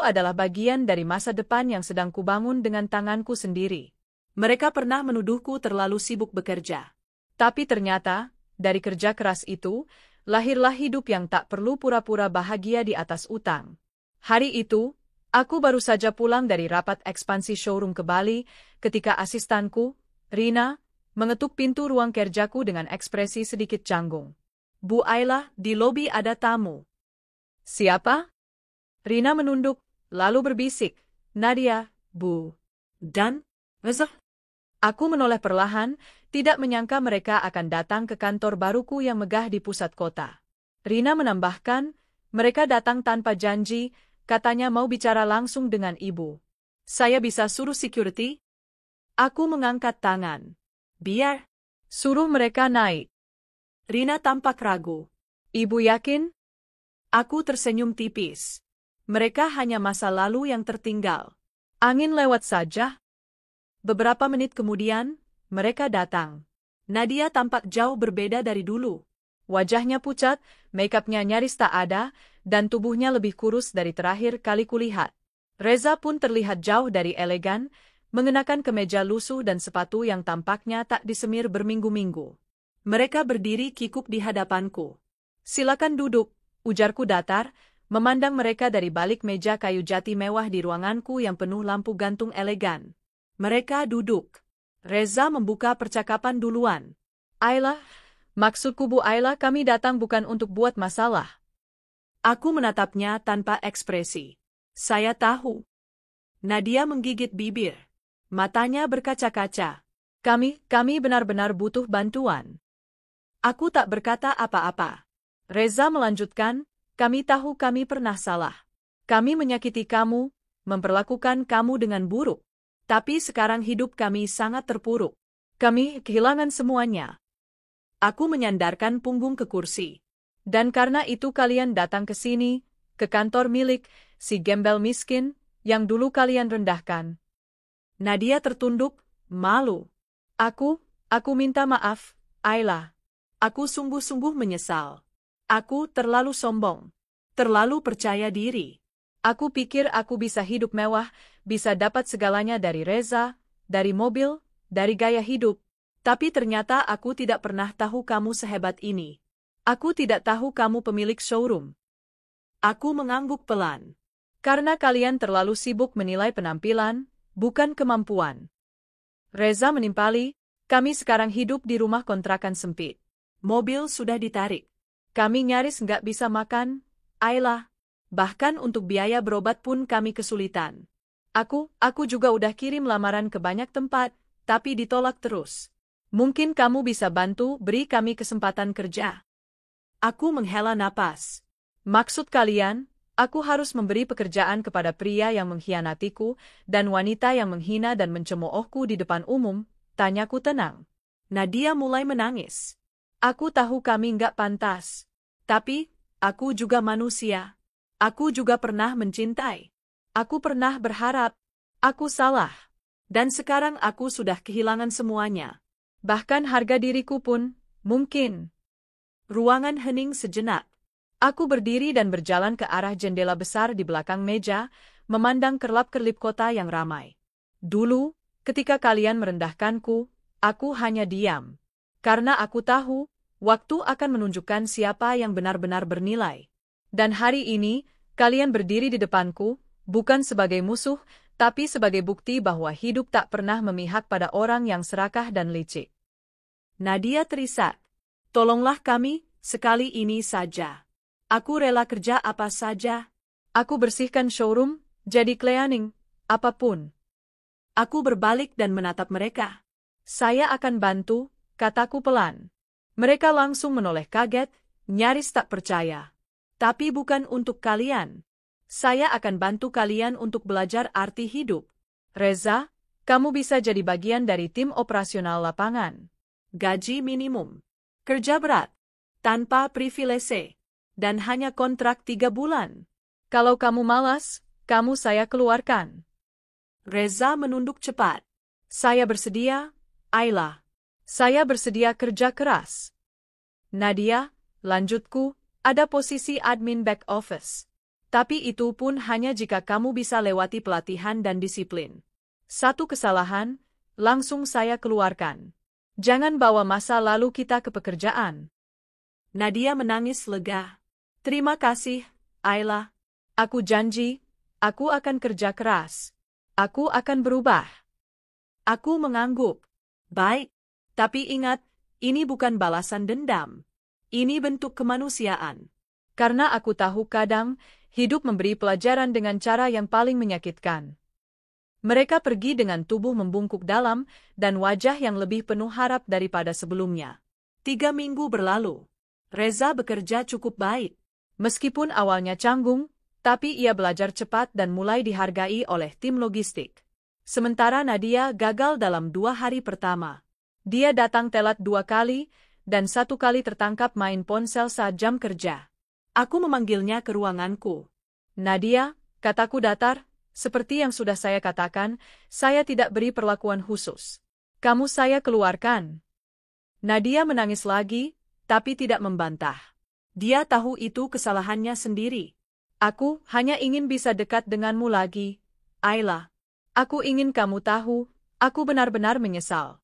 adalah bagian dari masa depan yang sedang kubangun dengan tanganku sendiri. Mereka pernah menuduhku terlalu sibuk bekerja. Tapi ternyata, dari kerja keras itu, lahirlah hidup yang tak perlu pura-pura bahagia di atas utang. Hari itu, aku baru saja pulang dari rapat ekspansi showroom ke Bali, ketika asistanku, Rina, mengetuk pintu ruang kerjaku dengan ekspresi sedikit canggung. Bu Ayla, di lobi ada tamu. Siapa? Rina menunduk, lalu berbisik, Nadia, Bu. Dan, Reza? Aku menoleh perlahan, tidak menyangka mereka akan datang ke kantor baruku yang megah di pusat kota. Rina menambahkan, mereka datang tanpa janji, katanya mau bicara langsung dengan ibu. Saya bisa suruh security? Aku mengangkat tangan. Biar. Suruh mereka naik. Rina tampak ragu. Ibu yakin? Aku tersenyum tipis. Mereka hanya masa lalu yang tertinggal. Angin lewat saja. Beberapa menit kemudian, mereka datang. Nadia tampak jauh berbeda dari dulu. Wajahnya pucat, make-upnya nyaris tak ada, dan tubuhnya lebih kurus dari terakhir kali kulihat. Reza pun terlihat jauh dari elegan, mengenakan kemeja lusuh dan sepatu yang tampaknya tak disemir berminggu-minggu. Mereka berdiri kikuk di hadapanku. Silakan duduk, ujarku datar, memandang mereka dari balik meja kayu jati mewah di ruanganku yang penuh lampu gantung elegan. Mereka duduk. Reza membuka percakapan duluan. Ayla, maksudku Bu Ayla, kami datang bukan untuk buat masalah. Aku menatapnya tanpa ekspresi. Saya tahu. Nadia menggigit bibir. Matanya berkaca-kaca. Kami benar-benar butuh bantuan. Aku tak berkata apa-apa. Reza melanjutkan, kami tahu kami pernah salah. Kami menyakiti kamu, memperlakukan kamu dengan buruk. Tapi sekarang hidup kami sangat terpuruk. Kami kehilangan semuanya. Aku menyandarkan punggung ke kursi. Dan karena itu kalian datang ke sini, ke kantor milik si gembel miskin, yang dulu kalian rendahkan. Nadia tertunduk, malu. Aku minta maaf, Ayla. Aku sungguh-sungguh menyesal. Aku terlalu sombong. Terlalu percaya diri. Aku pikir aku bisa hidup mewah, bisa dapat segalanya dari Reza, dari mobil, dari gaya hidup. Tapi ternyata aku tidak pernah tahu kamu sehebat ini. Aku tidak tahu kamu pemilik showroom. Aku mengangguk pelan. Karena kalian terlalu sibuk menilai penampilan, bukan kemampuan. Reza menimpali, kami sekarang hidup di rumah kontrakan sempit. Mobil sudah ditarik. Kami nyaris nggak bisa makan, Ayla. Bahkan untuk biaya berobat pun kami kesulitan. Aku juga udah kirim lamaran ke banyak tempat, tapi ditolak terus. Mungkin kamu bisa bantu beri kami kesempatan kerja. Aku menghela napas. Maksud kalian, aku harus memberi pekerjaan kepada pria yang mengkhianatiku dan wanita yang menghina dan mencemoohku di depan umum, tanyaku tenang. Nadia mulai menangis. Aku tahu kami nggak pantas. Tapi, aku juga manusia. Aku juga pernah mencintai. Aku pernah berharap. Aku salah. Dan sekarang aku sudah kehilangan semuanya. Bahkan harga diriku pun, mungkin. Ruangan hening sejenak. Aku berdiri dan berjalan ke arah jendela besar di belakang meja, memandang kerlap-kerlip kota yang ramai. Dulu, ketika kalian merendahkanku, aku hanya diam. Karena aku tahu, waktu akan menunjukkan siapa yang benar-benar bernilai. Dan hari ini, kalian berdiri di depanku, bukan sebagai musuh, tapi sebagai bukti bahwa hidup tak pernah memihak pada orang yang serakah dan licik. Nadia terisak. Tolonglah kami, sekali ini saja. Aku rela kerja apa saja. Aku bersihkan showroom, jadi cleaning, apapun. Aku berbalik dan menatap mereka. Saya akan bantu, kataku pelan. Mereka langsung menoleh kaget, nyaris tak percaya. Tapi bukan untuk kalian. Saya akan bantu kalian untuk belajar arti hidup. Reza, kamu bisa jadi bagian dari tim operasional lapangan. Gaji minimum. Kerja berat. Tanpa privilese. Dan hanya kontrak 3 bulan. Kalau kamu malas, kamu saya keluarkan. Reza menunduk cepat. Saya bersedia, Ayla. Saya bersedia kerja keras. Nadia, lanjutku, ada posisi admin back office. Tapi itu pun hanya jika kamu bisa lewati pelatihan dan disiplin. Satu kesalahan, langsung saya keluarkan. Jangan bawa masa lalu kita ke pekerjaan. Nadia menangis lega. Terima kasih, Ayla. Aku janji, aku akan kerja keras. Aku akan berubah. Aku mengangguk. Baik. Tapi ingat, ini bukan balasan dendam. Ini bentuk kemanusiaan. Karena aku tahu kadang, hidup memberi pelajaran dengan cara yang paling menyakitkan. Mereka pergi dengan tubuh membungkuk dalam, dan wajah yang lebih penuh harap daripada sebelumnya. 3 minggu berlalu. Reza bekerja cukup baik. Meskipun awalnya canggung, tapi ia belajar cepat dan mulai dihargai oleh tim logistik. Sementara Nadia gagal dalam 2 hari pertama. Dia datang telat 2 kali, dan 1 kali tertangkap main ponsel saat jam kerja. Aku memanggilnya ke ruanganku. Nadia, kataku datar, seperti yang sudah saya katakan, saya tidak beri perlakuan khusus. Kamu saya keluarkan. Nadia menangis lagi, tapi tidak membantah. Dia tahu itu kesalahannya sendiri. Aku hanya ingin bisa dekat denganmu lagi, Ayla. Aku ingin kamu tahu, aku benar-benar menyesal.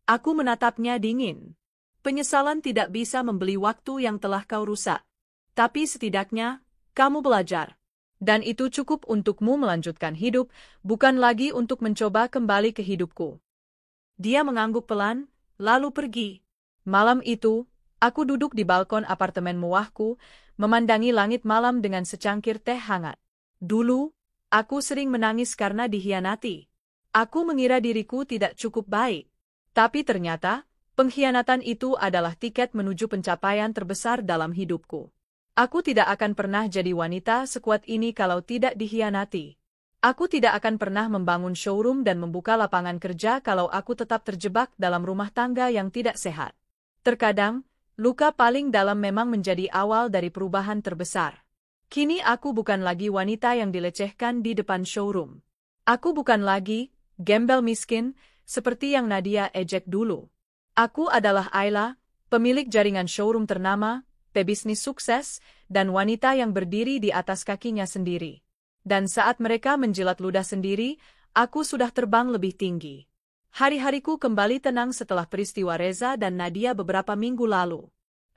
Aku menatapnya dingin. Penyesalan tidak bisa membeli waktu yang telah kau rusak. Tapi setidaknya, kamu belajar. Dan itu cukup untukmu melanjutkan hidup, bukan lagi untuk mencoba kembali ke hidupku. Dia mengangguk pelan, lalu pergi. Malam itu, aku duduk di balkon apartemen mewahku, memandangi langit malam dengan secangkir teh hangat. Dulu, aku sering menangis karena dikhianati. Aku mengira diriku tidak cukup baik. Tapi ternyata, pengkhianatan itu adalah tiket menuju pencapaian terbesar dalam hidupku. Aku tidak akan pernah jadi wanita sekuat ini kalau tidak dikhianati. Aku tidak akan pernah membangun showroom dan membuka lapangan kerja kalau aku tetap terjebak dalam rumah tangga yang tidak sehat. Terkadang, luka paling dalam memang menjadi awal dari perubahan terbesar. Kini aku bukan lagi wanita yang dilecehkan di depan showroom. Aku bukan lagi gembel miskin, seperti yang Nadia ejek dulu. Aku adalah Ayla, pemilik jaringan showroom ternama, pebisnis sukses, dan wanita yang berdiri di atas kakinya sendiri. Dan saat mereka menjilat ludah sendiri, aku sudah terbang lebih tinggi. Hari-hariku kembali tenang setelah peristiwa Reza dan Nadia beberapa minggu lalu.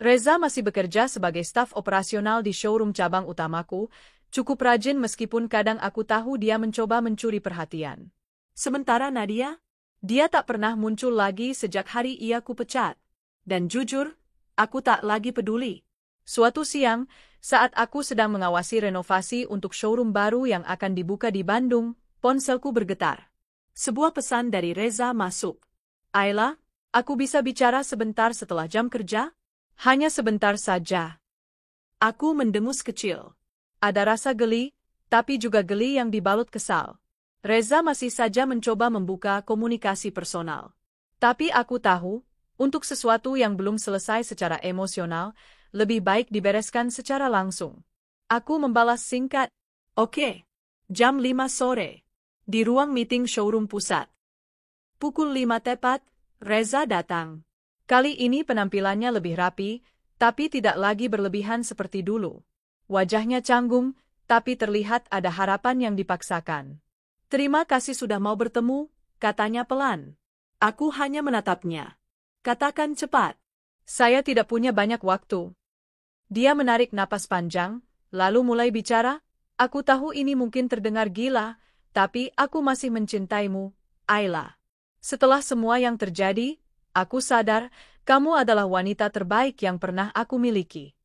Reza masih bekerja sebagai staf operasional di showroom cabang utamaku, cukup rajin meskipun kadang aku tahu dia mencoba mencuri perhatian. Sementara Nadia, dia tak pernah muncul lagi sejak hari ia kupecat. Dan jujur, aku tak lagi peduli. Suatu siang, saat aku sedang mengawasi renovasi untuk showroom baru yang akan dibuka di Bandung, ponselku bergetar. Sebuah pesan dari Reza masuk. Ayla, aku bisa bicara sebentar setelah jam kerja? Hanya sebentar saja. Aku mendengus kecil. Ada rasa geli, tapi juga geli yang dibalut kesal. Reza masih saja mencoba membuka komunikasi personal. Tapi aku tahu, untuk sesuatu yang belum selesai secara emosional, lebih baik dibereskan secara langsung. Aku membalas singkat, "Oke, jam 5 sore. Di ruang meeting showroom pusat." Pukul 5 tepat, Reza datang. Kali ini penampilannya lebih rapi, tapi tidak lagi berlebihan seperti dulu. Wajahnya canggung, tapi terlihat ada harapan yang dipaksakan. "Terima kasih sudah mau bertemu," katanya pelan. Aku hanya menatapnya. "Katakan cepat." "Saya tidak punya banyak waktu." Dia menarik napas panjang, lalu mulai bicara, "Aku tahu ini mungkin terdengar gila, tapi aku masih mencintaimu, Ayla. Setelah semua yang terjadi, aku sadar, kamu adalah wanita terbaik yang pernah aku miliki."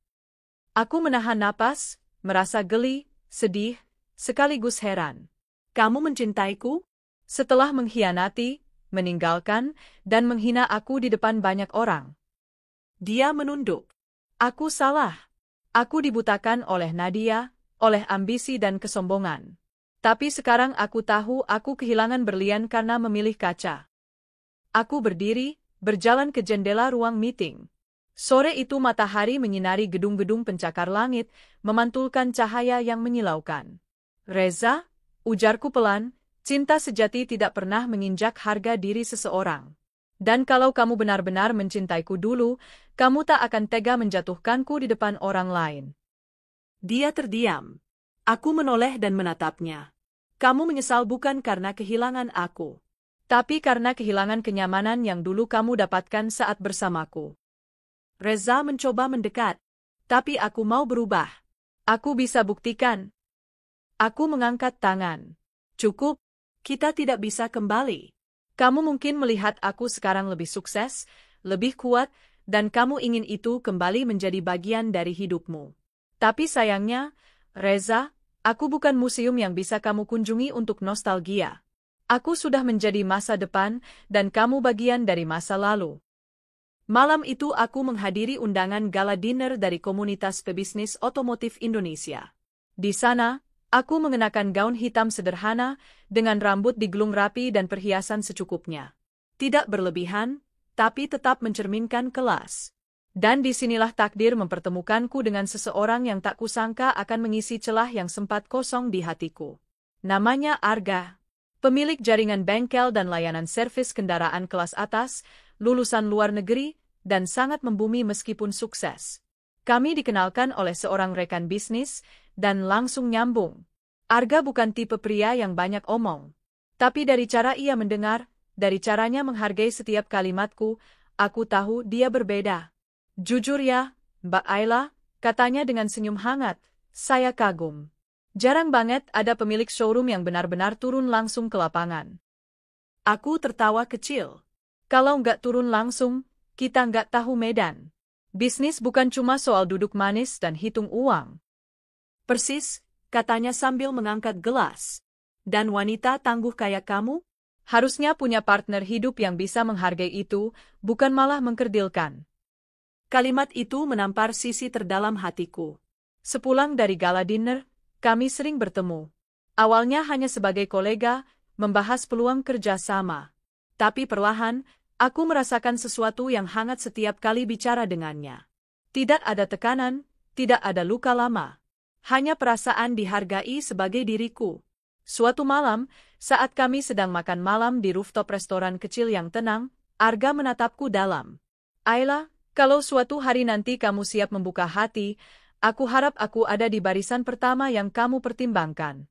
Aku menahan napas, merasa geli, sedih, sekaligus heran. "Kamu mencintaiku?" Setelah mengkhianati, meninggalkan, dan menghina aku di depan banyak orang. Dia menunduk. Aku salah. Aku dibutakan oleh Nadia, oleh ambisi dan kesombongan. Tapi sekarang aku tahu aku kehilangan berlian karena memilih kaca. Aku berdiri, berjalan ke jendela ruang meeting. Sore itu matahari menyinari gedung-gedung pencakar langit, memantulkan cahaya yang menyilaukan. "Reza," ujarku pelan, "cinta sejati tidak pernah menginjak harga diri seseorang. Dan kalau kamu benar-benar mencintaiku dulu, kamu tak akan tega menjatuhkanku di depan orang lain." Dia terdiam. Aku menoleh dan menatapnya. "Kamu menyesal bukan karena kehilangan aku, tapi karena kehilangan kenyamanan yang dulu kamu dapatkan saat bersamaku." Reza mencoba mendekat. "Tapi aku mau berubah. Aku bisa buktikan." Aku mengangkat tangan. "Cukup. Kita tidak bisa kembali. Kamu mungkin melihat aku sekarang lebih sukses, lebih kuat, dan kamu ingin itu kembali menjadi bagian dari hidupmu. Tapi sayangnya, Reza, aku bukan museum yang bisa kamu kunjungi untuk nostalgia. Aku sudah menjadi masa depan, dan kamu bagian dari masa lalu." Malam itu aku menghadiri undangan gala dinner dari komunitas pebisnis otomotif Indonesia. Di sana, Aku mengenakan gaun hitam sederhana, dengan rambut digulung rapi dan perhiasan secukupnya. Tidak berlebihan, tapi tetap mencerminkan kelas. Dan disinilah takdir mempertemukanku dengan seseorang yang tak kusangka akan mengisi celah yang sempat kosong di hatiku. Namanya Arga. Pemilik jaringan bengkel dan layanan servis kendaraan kelas atas, lulusan luar negeri, dan sangat membumi meskipun sukses. Kami dikenalkan oleh seorang rekan bisnis, dan langsung nyambung. Arga bukan tipe pria yang banyak omong. Tapi dari cara ia mendengar, dari caranya menghargai setiap kalimatku, aku tahu dia berbeda. Jujur ya, Mbak Ayla, katanya dengan senyum hangat, saya kagum. Jarang banget ada pemilik showroom yang benar-benar turun langsung ke lapangan. Aku tertawa kecil. Kalau nggak turun langsung, kita nggak tahu medan. Bisnis bukan cuma soal duduk manis dan hitung uang. Persis, katanya sambil mengangkat gelas. Dan wanita tangguh kayak kamu, harusnya punya partner hidup yang bisa menghargai itu, bukan malah mengkerdilkan. Kalimat itu menampar sisi terdalam hatiku. Sepulang dari gala dinner, kami sering bertemu. Awalnya hanya sebagai kolega, membahas peluang kerja sama. Tapi perlahan, aku merasakan sesuatu yang hangat setiap kali bicara dengannya. Tidak ada tekanan, tidak ada luka lama. Hanya perasaan dihargai sebagai diriku. Suatu malam, saat kami sedang makan malam di rooftop restoran kecil yang tenang, Arga menatapku dalam. Ayla, kalau suatu hari nanti kamu siap membuka hati, aku harap aku ada di barisan pertama yang kamu pertimbangkan.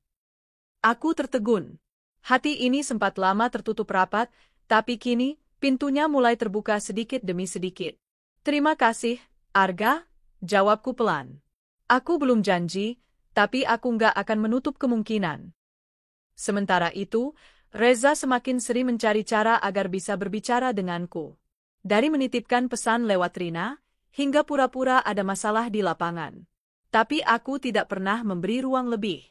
Aku tertegun. Hati ini sempat lama tertutup rapat, tapi kini, pintunya mulai terbuka sedikit demi sedikit. Terima kasih, Arga, jawabku pelan. Aku belum janji, tapi aku nggak akan menutup kemungkinan. Sementara itu, Reza semakin sering mencari cara agar bisa berbicara denganku. Dari menitipkan pesan lewat Rina, hingga pura-pura ada masalah di lapangan. Tapi aku tidak pernah memberi ruang lebih.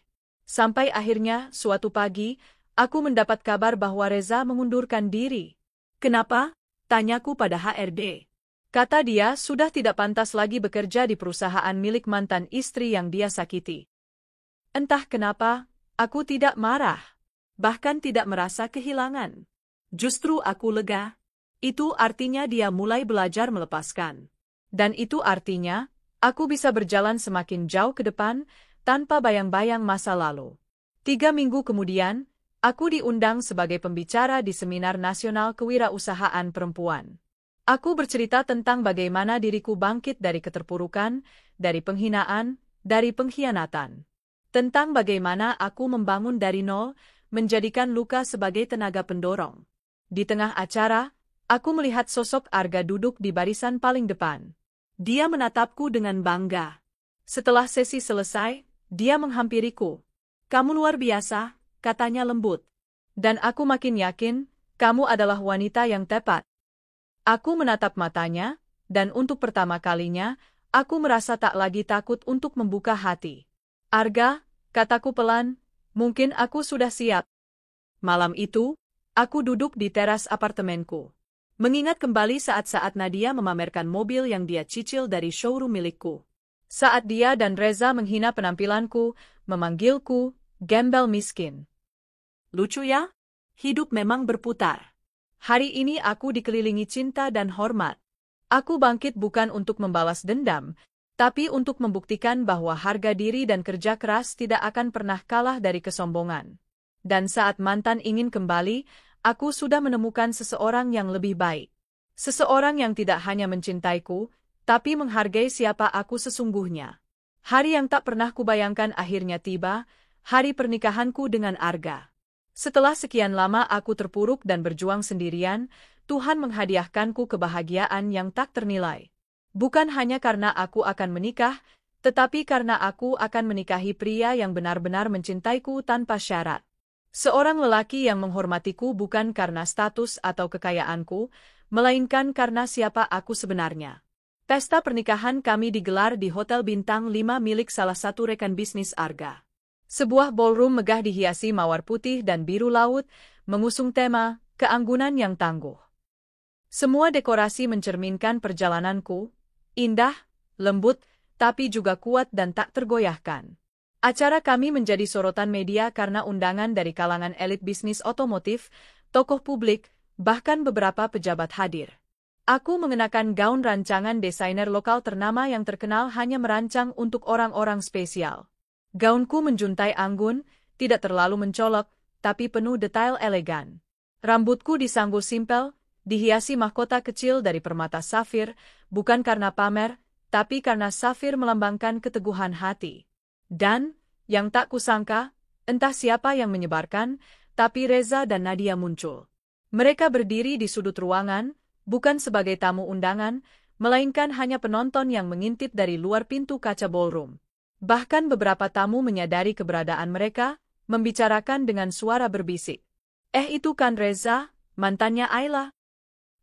Sampai akhirnya, suatu pagi, aku mendapat kabar bahwa Reza mengundurkan diri. Kenapa? Tanyaku pada HRD. Kata dia sudah tidak pantas lagi bekerja di perusahaan milik mantan istri yang dia sakiti. Entah kenapa, aku tidak marah. Bahkan tidak merasa kehilangan. Justru aku lega. Itu artinya dia mulai belajar melepaskan. Dan itu artinya, aku bisa berjalan semakin jauh ke depan, tanpa bayang-bayang masa lalu. 3 minggu kemudian, aku diundang sebagai pembicara di Seminar Nasional Kewirausahaan Perempuan. Aku bercerita tentang bagaimana diriku bangkit dari keterpurukan, dari penghinaan, dari pengkhianatan. Tentang bagaimana aku membangun dari nol, menjadikan luka sebagai tenaga pendorong. Di tengah acara, aku melihat sosok Arga duduk di barisan paling depan. Dia menatapku dengan bangga. Setelah sesi selesai, dia menghampiriku. Kamu luar biasa, katanya lembut. Dan aku makin yakin, kamu adalah wanita yang tepat. Aku menatap matanya, dan untuk pertama kalinya, aku merasa tak lagi takut untuk membuka hati. Arga, kataku pelan, mungkin aku sudah siap. Malam itu, aku duduk di teras apartemenku. Mengingat kembali saat-saat Nadia memamerkan mobil yang dia cicil dari showroom milikku. Saat dia dan Reza menghina penampilanku, memanggilku, gembel miskin. Lucu ya? Hidup memang berputar. Hari ini aku dikelilingi cinta dan hormat. Aku bangkit bukan untuk membalas dendam, tapi untuk membuktikan bahwa harga diri dan kerja keras tidak akan pernah kalah dari kesombongan. Dan saat mantan ingin kembali, aku sudah menemukan seseorang yang lebih baik. Seseorang yang tidak hanya mencintaiku, tapi menghargai siapa aku sesungguhnya. Hari yang tak pernah kubayangkan akhirnya tiba, hari pernikahanku dengan Arga. Setelah sekian lama aku terpuruk dan berjuang sendirian, Tuhan menghadiahkanku kebahagiaan yang tak ternilai. Bukan hanya karena aku akan menikah, tetapi karena aku akan menikahi pria yang benar-benar mencintaiku tanpa syarat. Seorang lelaki yang menghormatiku bukan karena status atau kekayaanku, melainkan karena siapa aku sebenarnya. Pesta pernikahan kami digelar di Hotel Bintang 5 milik salah satu rekan bisnis Arga. Sebuah ballroom megah dihiasi mawar putih dan biru laut, mengusung tema, keanggunan yang tangguh. Semua dekorasi mencerminkan perjalananku, indah, lembut, tapi juga kuat dan tak tergoyahkan. Acara kami menjadi sorotan media karena undangan dari kalangan elit bisnis otomotif, tokoh publik, bahkan beberapa pejabat hadir. Aku mengenakan gaun rancangan desainer lokal ternama yang terkenal hanya merancang untuk orang-orang spesial. Gaunku menjuntai anggun, tidak terlalu mencolok, tapi penuh detail elegan. Rambutku disanggul simpel, dihiasi mahkota kecil dari permata safir, bukan karena pamer, tapi karena safir melambangkan keteguhan hati. Dan, yang tak kusangka, entah siapa yang menyebarkan, tapi Reza dan Nadia muncul. Mereka berdiri di sudut ruangan, bukan sebagai tamu undangan, melainkan hanya penonton yang mengintip dari luar pintu kaca ballroom. Bahkan beberapa tamu menyadari keberadaan mereka, membicarakan dengan suara berbisik. Itu kan Reza, mantannya Ayla?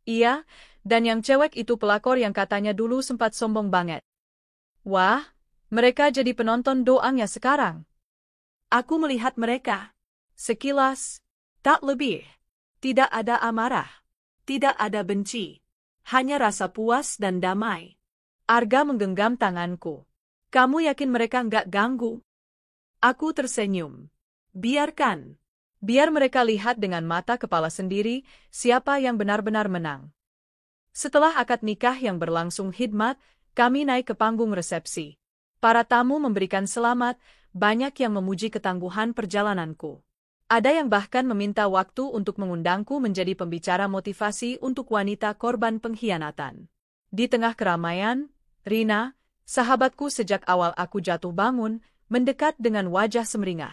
Iya, dan yang cewek itu pelakor yang katanya dulu sempat sombong banget. Wah, mereka jadi penonton doangnya sekarang. Aku melihat mereka. Sekilas, tak lebih. Tidak ada amarah. Tidak ada benci. Hanya rasa puas dan damai. Arga menggenggam tanganku. Kamu yakin mereka nggak ganggu? Aku tersenyum. Biarkan. Biar mereka lihat dengan mata kepala sendiri siapa yang benar-benar menang. Setelah akad nikah yang berlangsung hikmat, kami naik ke panggung resepsi. Para tamu memberikan selamat, banyak yang memuji ketangguhan perjalananku. Ada yang bahkan meminta waktu untuk mengundangku menjadi pembicara motivasi untuk wanita korban pengkhianatan. Di tengah keramaian, Rina, sahabatku sejak awal aku jatuh bangun, mendekat dengan wajah semeringah.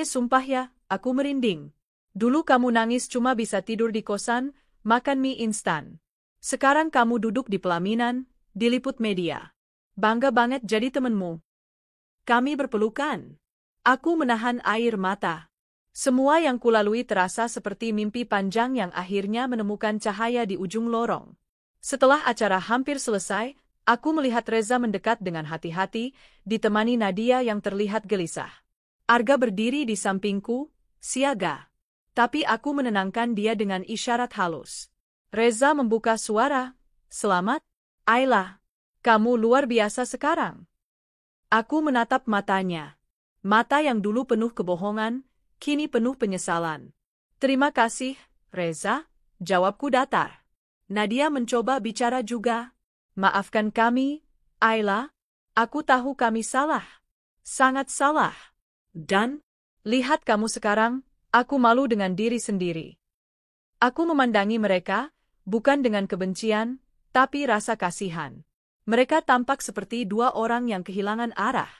Sumpah ya, aku merinding. Dulu kamu nangis cuma bisa tidur di kosan, makan mie instan. Sekarang kamu duduk di pelaminan, diliput media. Bangga banget jadi temenmu. Kami berpelukan. Aku menahan air mata. Semua yang kulalui terasa seperti mimpi panjang yang akhirnya menemukan cahaya di ujung lorong. Setelah acara hampir selesai, aku melihat Reza mendekat dengan hati-hati, ditemani Nadia yang terlihat gelisah. Arga berdiri di sampingku, siaga. Tapi aku menenangkan dia dengan isyarat halus. Reza membuka suara, "Selamat, Ayla. Kamu luar biasa sekarang." Aku menatap matanya. Mata yang dulu penuh kebohongan, kini penuh penyesalan. "Terima kasih, Reza," jawabku datar. Nadia mencoba bicara juga. "Maafkan kami, Ayla. Aku tahu kami salah. Sangat salah. Dan, lihat kamu sekarang, aku malu dengan diri sendiri." Aku memandangi mereka, bukan dengan kebencian, tapi rasa kasihan. Mereka tampak seperti dua orang yang kehilangan arah.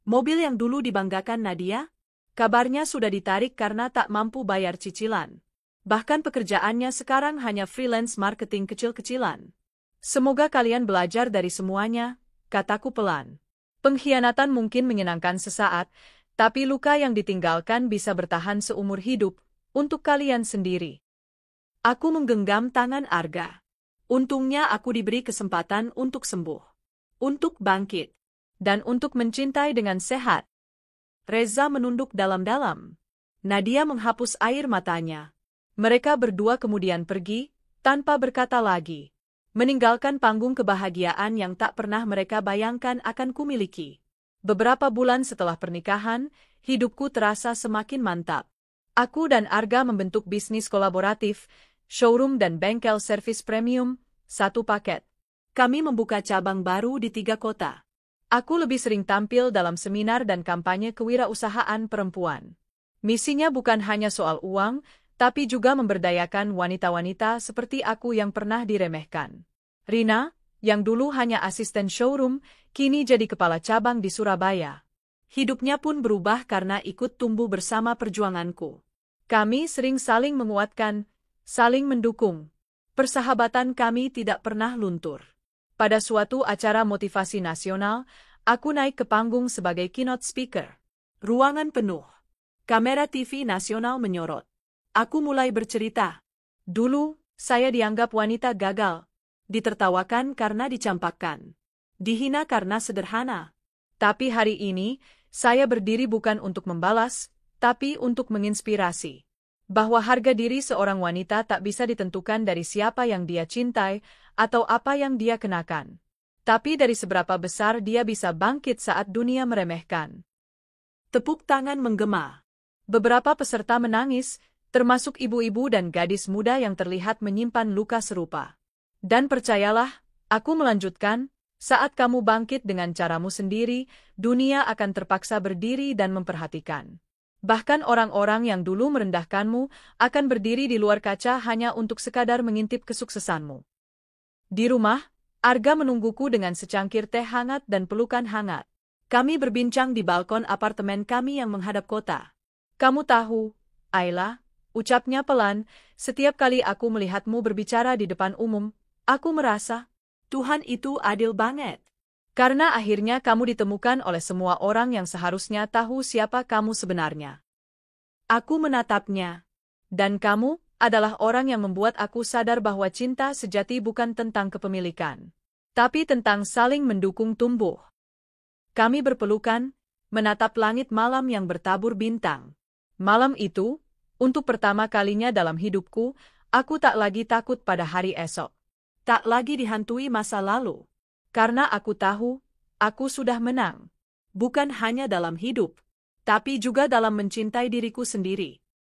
Mobil yang dulu dibanggakan Nadia, kabarnya sudah ditarik karena tak mampu bayar cicilan. Bahkan pekerjaannya sekarang hanya freelance marketing kecil-kecilan. "Semoga kalian belajar dari semuanya," kataku pelan. Pengkhianatan mungkin menyenangkan sesaat, tapi luka yang ditinggalkan bisa bertahan seumur hidup, untuk kalian sendiri. Aku menggenggam tangan Arga. Untungnya aku diberi kesempatan untuk sembuh. Untuk bangkit. Dan untuk mencintai dengan sehat. Reza menunduk dalam-dalam. Nadia menghapus air matanya. Mereka berdua kemudian pergi, tanpa berkata lagi. Meninggalkan panggung kebahagiaan yang tak pernah mereka bayangkan akan kumiliki. Beberapa bulan setelah pernikahan, hidupku terasa semakin mantap. Aku dan Arga membentuk bisnis kolaboratif, showroom dan bengkel servis premium, satu paket. Kami membuka cabang baru di 3 kota. Aku lebih sering tampil dalam seminar dan kampanye kewirausahaan perempuan. Misinya bukan hanya soal uang, tapi juga memberdayakan wanita-wanita seperti aku yang pernah diremehkan. Rina, yang dulu hanya asisten showroom, kini jadi kepala cabang di Surabaya. Hidupnya pun berubah karena ikut tumbuh bersama perjuanganku. Kami sering saling menguatkan, saling mendukung. Persahabatan kami tidak pernah luntur. Pada suatu acara motivasi nasional, aku naik ke panggung sebagai keynote speaker. Ruangan penuh. Kamera TV nasional menyorot. Aku mulai bercerita. Dulu, saya dianggap wanita gagal. Ditertawakan karena dicampakkan. Dihina karena sederhana. Tapi hari ini, saya berdiri bukan untuk membalas, tapi untuk menginspirasi. Bahwa harga diri seorang wanita tak bisa ditentukan dari siapa yang dia cintai atau apa yang dia kenakan. Tapi dari seberapa besar dia bisa bangkit saat dunia meremehkan. Tepuk tangan menggema. Beberapa peserta menangis, termasuk ibu-ibu dan gadis muda yang terlihat menyimpan luka serupa. Dan percayalah, aku melanjutkan, saat kamu bangkit dengan caramu sendiri, dunia akan terpaksa berdiri dan memperhatikan. Bahkan orang-orang yang dulu merendahkanmu akan berdiri di luar kaca hanya untuk sekadar mengintip kesuksesanmu. Di rumah, Arga menungguku dengan secangkir teh hangat dan pelukan hangat. Kami berbincang di balkon apartemen kami yang menghadap kota. Kamu tahu, Ayla, ucapnya pelan, setiap kali aku melihatmu berbicara di depan umum, aku merasa, Tuhan itu adil banget. karena akhirnya kamu ditemukan oleh semua orang yang seharusnya tahu siapa kamu sebenarnya. Aku menatapnya. Dan kamu adalah orang yang membuat aku sadar bahwa cinta sejati bukan tentang kepemilikan, tapi tentang saling mendukung tumbuh. Kami berpelukan, menatap langit malam yang bertabur bintang. Malam itu, untuk pertama kalinya dalam hidupku, aku tak lagi takut pada hari esok. Tak lagi dihantui masa lalu. Karena aku tahu, aku sudah menang. Bukan hanya dalam hidup, tapi juga dalam mencintai diriku sendiri.